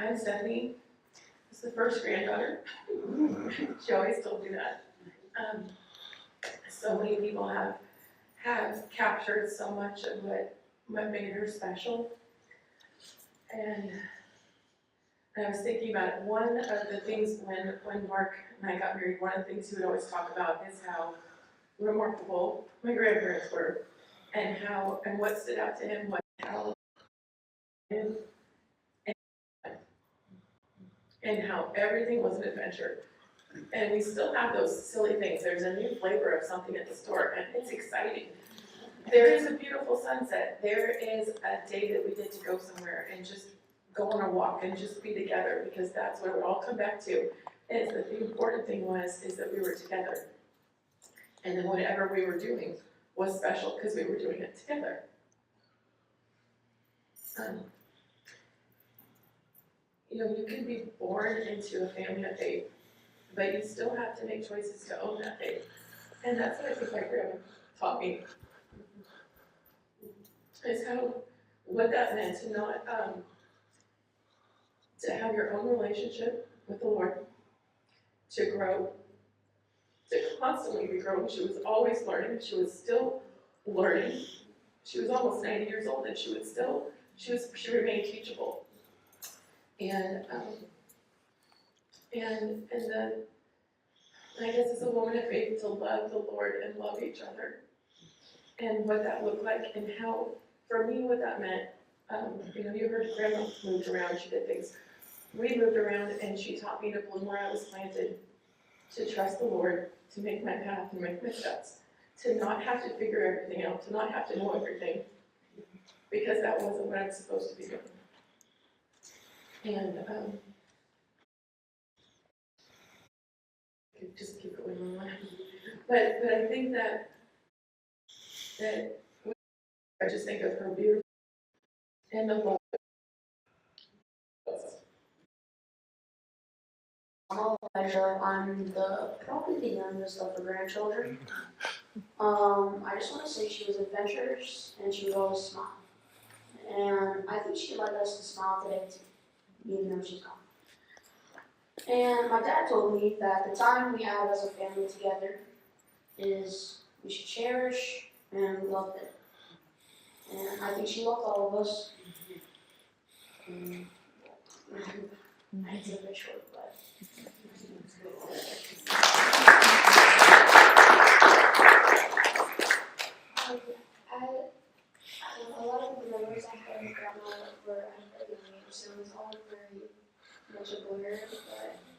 I'm Stephanie. This is the first granddaughter. She always told me that. So many people have captured so much of what made her special. And I was thinking about one of the things when Mark and I got married, one of the things he would always talk about is how remarkable my grandparents were, and what stood out to him was how and how everything was an adventure. And we still have those silly things. There's a new flavor of something at the store, and it's exciting. There is a beautiful sunset. There is a day that we get to go somewhere and just go on a walk and just be together, because that's what it would all come back to. Is that the important thing is that we were together. And then whatever we were doing was special because we were doing it together. You can be born into a family of faith, but you still have to make choices to own that faith. And that's what I think my grandma taught me. Is what that meant to not, to have your own relationship with the Lord, to grow, to constantly be growing. She was always learning. She was still learning. She was almost 90 years old, and she remained teachable. And I guess as a woman of faith, to love the Lord and love each other, and what that looked like, and how, for me, what that meant. You heard Grandma moved around, she did things. We moved around, and she taught me to bloom where I was planted, to trust the Lord, to make my path and make my steps, to not have to figure everything out, to not have to know everything, because that wasn't what I was supposed to be doing. And just keep going on. But I think that I just think of her beauty and the love. Pleasure. I'm probably the youngest of the grandchildren. I just want to say she was adventurous and she was always smiling. And I think she'd like us to smile today too, even though she's gone. And my dad told me that the time we have as a family together is we should cherish and love it. And I think she loved all of us. It's a bit short, but. A lot of the memories I had with Grandma were at a young age, so it was all very much a blur.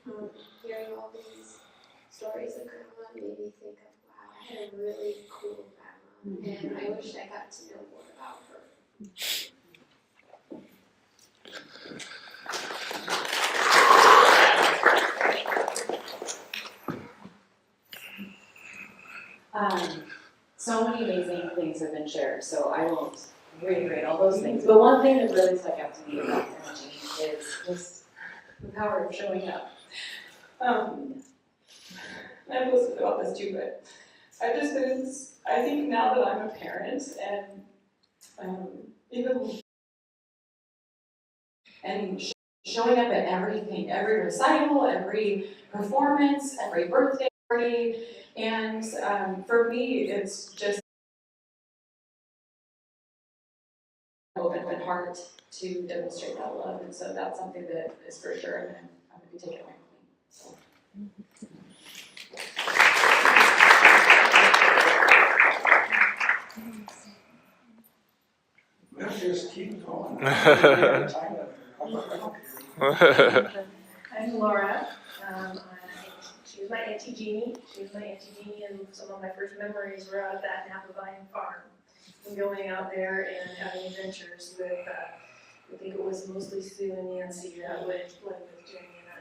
But hearing all these stories of Grandma made me think of, wow, I had a really cool Grandma, and I wish I got to know more about her. So many amazing things have been shared, so I won't reiterate all those things. But one thing that really stuck out to me about Grandma Jean is just the power of showing up. I've posted about this too, but I've just been, I think now that I'm a parent and showing up at everything, every recital, every performance, every birthday party, and for me, it's just open heart to demonstrate that love, and so that's something that is for sure, and I'm going to be taking away from me. So. We'll just keep going. I'm Laura. She was my Auntie Jeannie. And some of my first memories were out at that Napa Vine farm. And going out there and having adventures with, I think it was mostly Sue and Nancy that would play with Jenny and I.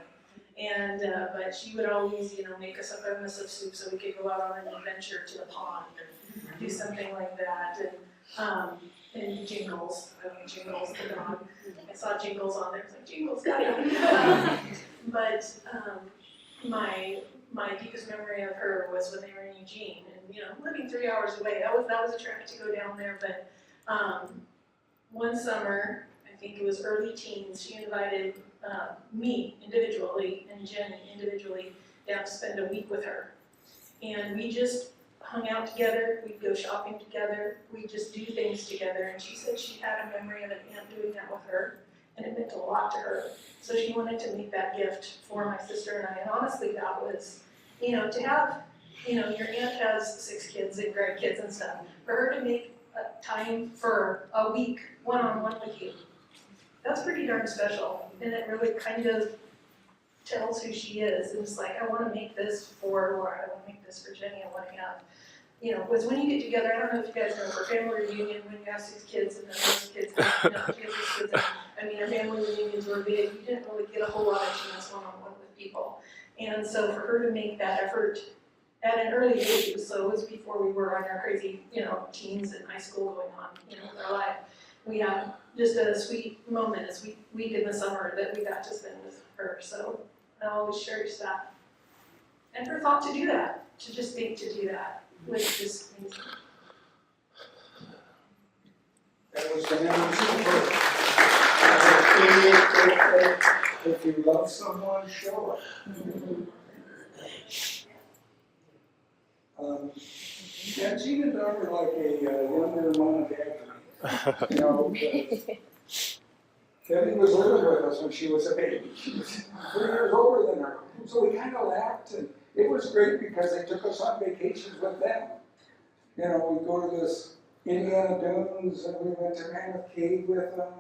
And, but she would always, make us a thermos of soup so we could go out on an adventure to the pond and do something like that. And Jingles, Jingles the dog. I saw Jingles on there, I was like, Jingles, got it. But my deepest memory of her was when they were in Eugene, and living 3 hours away, that was a trek to go down there. But one summer, I think it was early teens, she invited me individually and Jenny individually down to spend a week with her. And we just hung out together, we'd go shopping together, we'd just do things together. And she said she had a memory of an aunt doing that with her, and it meant a lot to her. So she wanted to make that gift for my sister and I. And honestly, that was, to have, your aunt has 6 kids and grandkids and stuff. For her to make time for a week one-on-one with you, that's pretty darn special. And it really kind of tells who she is. And it's like, I want to make this for Laura, I want to make this for Jenny, I want to have, because when you get together, I don't know if you guys know, for family reunion, when you have 6 kids and then those kids have, she has 6 kids, our family reunions were big, you didn't really get a whole lot of chance one-on-one with people. And so for her to make that effort at an early age, so it was before we were on our crazy, teens and high school going on, with our life, we had just a sweet moment, a sweet week in the summer that we got to spend with her. So I always cherish that. And her thought to do that, to just think to do that, was just amazing. That was the number 2. If you love someone, show it. Yeah, Gene and Doug are like a younger mom and dad to me. Because Debbie was living with us when she was a baby. She was 3 years older than her. So we kind of laughed, and it was great because they took us on vacations with them. We'd go to this Indiana Dunes, and we went to Mammoth Cave with them.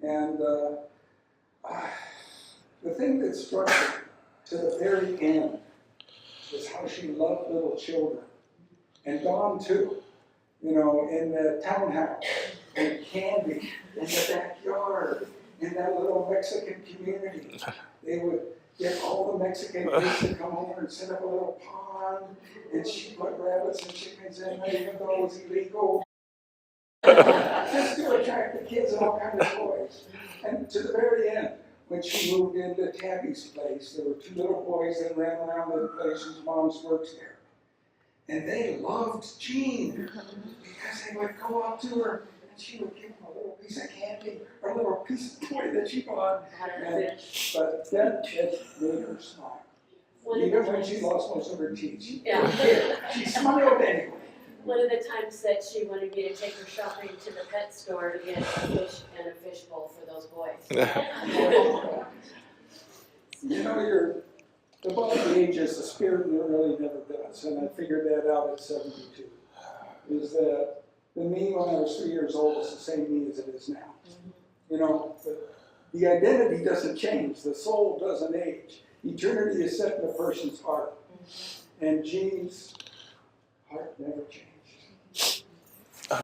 And the thing that struck me to the very end was how she loved little children. And Dawn too, in the townhouse, and Candy in the backyard, in that little Mexican community. They would get all the Mexican kids to come over and set up a little pond, and she put rabbits and chickens in there, even though it was illegal. Just to attract the kids and all kinds of toys. And to the very end, when she moved into Tabby's place, there were 2 little boys that ran around the place whose moms worked there. And they loved Jean because they would go up to her and she would give them a little piece of candy or a little piece of toy that she bought. But that just made her smile. Even when she lost most of her teeth, she smiled anyway. One of the times that she wanted me to take her shopping to the pet store to get a fish and a fish bowl for those boys. You're above the ages, the spirit really never does, and I figured that out at 72. Is that the me when I was 3 years old is the same me as it is now. The identity doesn't change, the soul doesn't age. Eternity is set in a person's heart, and Jean's heart never changes.